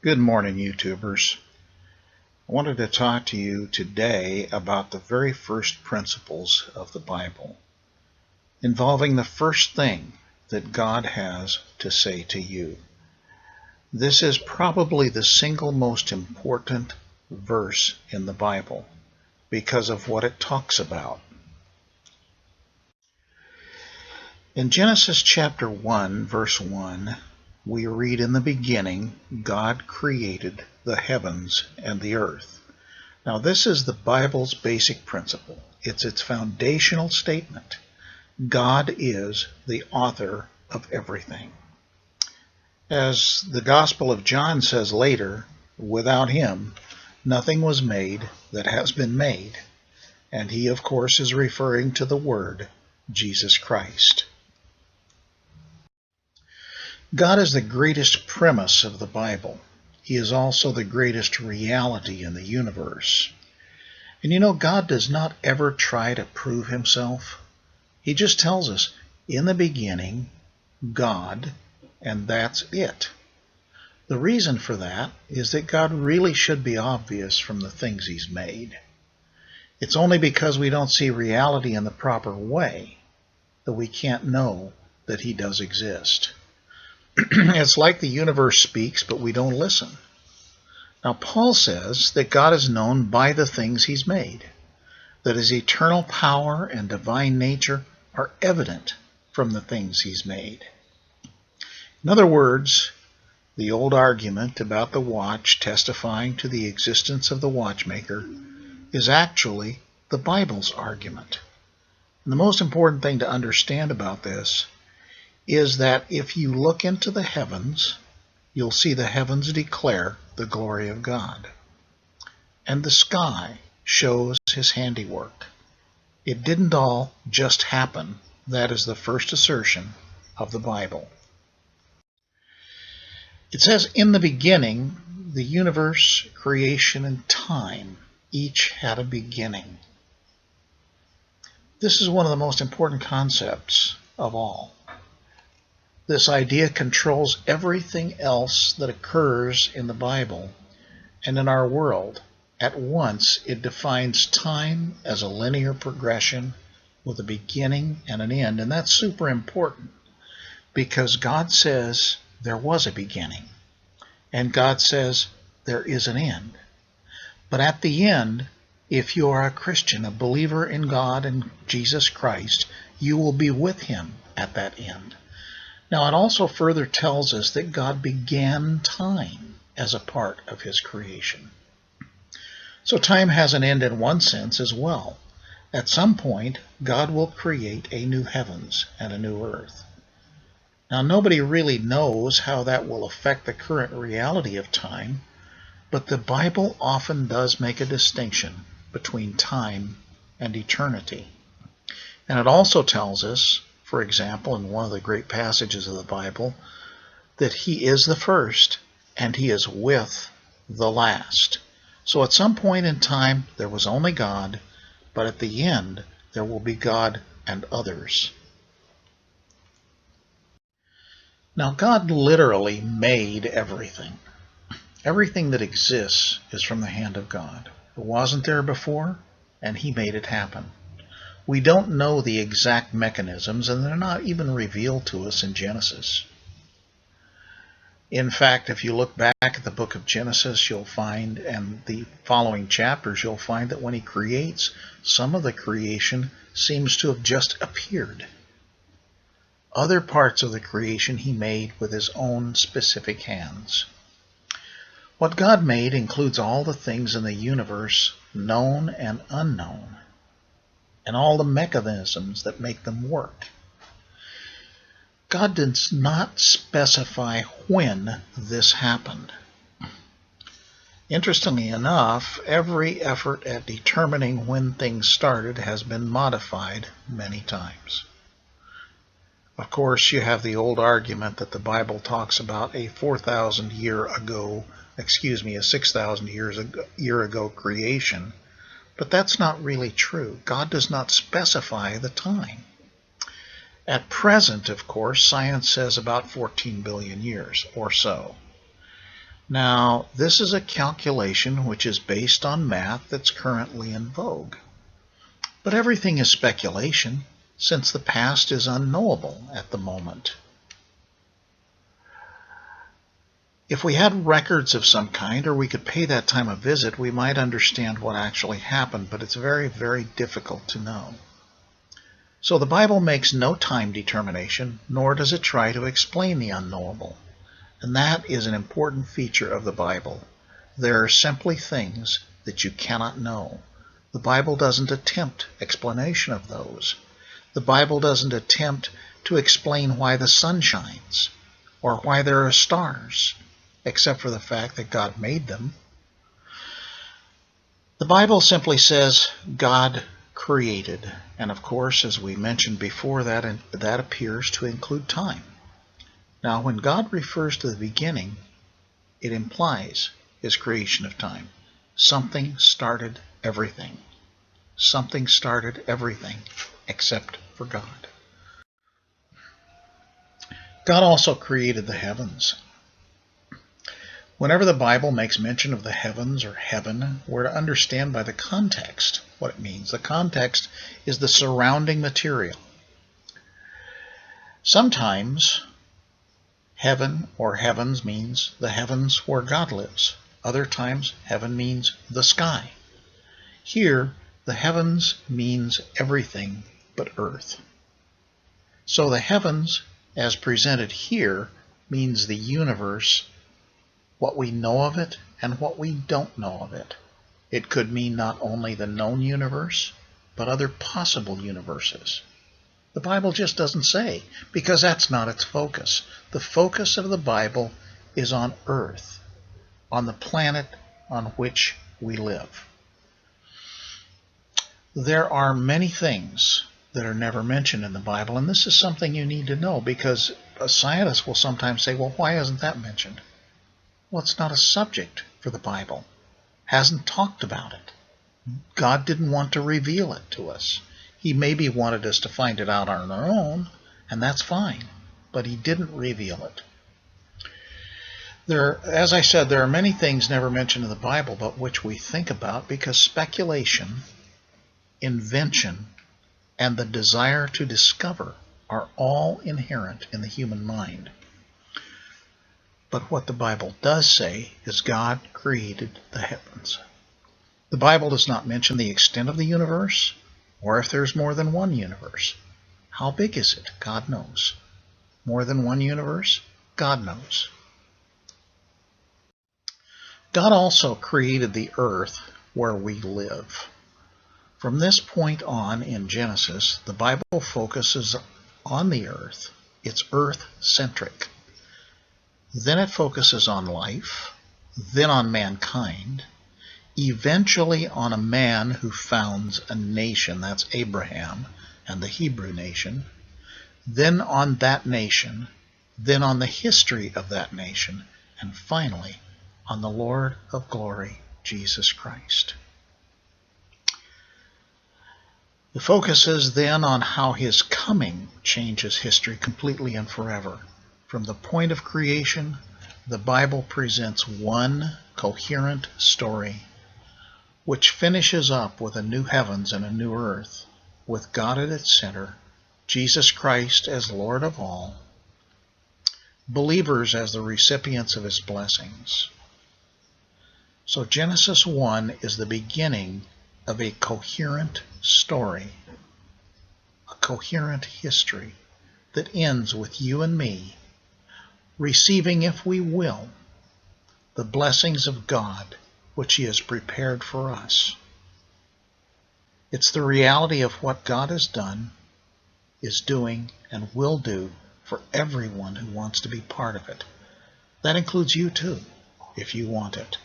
Good morning, YouTubers. I wanted to talk to you today about the very first principles of the Bible, involving the first thing that God has to say to you. This is probably the single most important verse in the Bible because of what it talks about. In Genesis chapter 1, verse 1, we read, "In the beginning, God created the heavens and the earth." Now, this is the Bible's basic principle. It's its foundational statement. God is the author of everything. As the Gospel of John says later, without him, nothing was made that has been made. And he, of course, is referring to the Word, Jesus Christ. God is the greatest premise of the Bible. He is also the greatest reality in the universe. And you know, God does not ever try to prove himself. He just tells us, in the beginning, God, and that's it. The reason for that is that God really should be obvious from the things he's made. It's only because we don't see reality in the proper way that we can't know that he does exist. It's like the universe speaks, but we don't listen. Now, Paul says that God is known by the things he's made, that his eternal power and divine nature are evident from the things he's made. In other words, the old argument about the watch testifying to the existence of the watchmaker is actually the Bible's argument. And the most important thing to understand about this is that if you look into the heavens, you'll see the heavens declare the glory of God. And the sky shows his handiwork. It didn't all just happen. That is the first assertion of the Bible. It says, in the beginning, the universe, creation, and time each had a beginning. This is one of the most important concepts of all. This idea controls everything else that occurs in the Bible and in our world. At once, it defines time as a linear progression with a beginning and an end. And that's super important because God says there was a beginning and God says there is an end. But at the end, if you are a Christian, a believer in God and Jesus Christ, you will be with him at that end. Now, it also further tells us that God began time as a part of his creation. So time has an end in one sense as well. At some point, God will create a new heavens and a new earth. Now, nobody really knows how that will affect the current reality of time, but the Bible often does make a distinction between time and eternity. And it also tells us, for example, in one of the great passages of the Bible, that he is the first and he is with the last. So at some point in time, there was only God, but at the end, there will be God and others. Now, God literally made everything. Everything that exists is from the hand of God. It wasn't there before, and he made it happen. We don't know the exact mechanisms, and they're not even revealed to us in Genesis. In fact, if you look back at the book of Genesis, you'll find, and the following chapters, you'll find that when he creates, some of the creation seems to have just appeared. Other parts of the creation he made with his own specific hands. What God made includes all the things in the universe, known and unknown, and all the mechanisms that make them work. God does not specify when this happened. Interestingly enough, every effort at determining when things started has been modified many times. Of course, you have the old argument that the Bible talks about a 6,000 year ago creation. But that's not really true. God does not specify the time. At present, of course, science says about 14 billion years or so. Now, this is a calculation which is based on math that's currently in vogue. But everything is speculation, since the past is unknowable at the moment. If we had records of some kind, or we could pay that time a visit, we might understand what actually happened, but it's very, very difficult to know. So the Bible makes no time determination, nor does it try to explain the unknowable. And that is an important feature of the Bible. There are simply things that you cannot know. The Bible doesn't attempt explanation of those. The Bible doesn't attempt to explain why the sun shines or why there are stars, except for the fact that God made them. The Bible simply says God created, and of course, as we mentioned before, that appears to include time. Now, when God refers to the beginning, it implies his creation of time. Something started everything. Something started everything except for God. God also created the heavens. Whenever the Bible makes mention of the heavens or heaven, we're to understand by the context what it means. The context is the surrounding material. Sometimes heaven or heavens means the heavens where God lives. Other times, heaven means the sky. Here, the heavens means everything but earth. So the heavens, as presented here, means the universe, what we know of it and what we don't know of it. It could mean not only the known universe, but other possible universes. The Bible just doesn't say, because that's not its focus. The focus of the Bible is on earth, on the planet on which we live. There are many things that are never mentioned in the Bible, and this is something you need to know, because a scientist will sometimes say, well, why isn't that mentioned? Well, it's not a subject for the Bible. Hasn't talked about it. God didn't want to reveal it to us. He maybe wanted us to find it out on our own, and that's fine, but he didn't reveal it. As I said, there are many things never mentioned in the Bible, but which we think about because speculation, invention, and the desire to discover are all inherent in the human mind. But what the Bible does say is God created the heavens. The Bible does not mention the extent of the universe, or if there's more than one universe. How big is it? God knows. More than one universe? God knows. God also created the earth where we live. From this point on in Genesis, the Bible focuses on the earth. It's earth-centric. Then it focuses on life, then on mankind, eventually on a man who founds a nation, that's Abraham and the Hebrew nation, then on that nation, then on the history of that nation, and finally on the Lord of glory, Jesus Christ. The focus is then on how his coming changes history completely and forever. From the point of creation, the Bible presents one coherent story which finishes up with a new heavens and a new earth, with God at its center, Jesus Christ as Lord of all, believers as the recipients of his blessings. So Genesis 1 is the beginning of a coherent story, a coherent history that ends with you and me receiving, if we will, the blessings of God which he has prepared for us. It's the reality of what God has done, is doing, and will do for everyone who wants to be part of it. That includes you too, if you want it.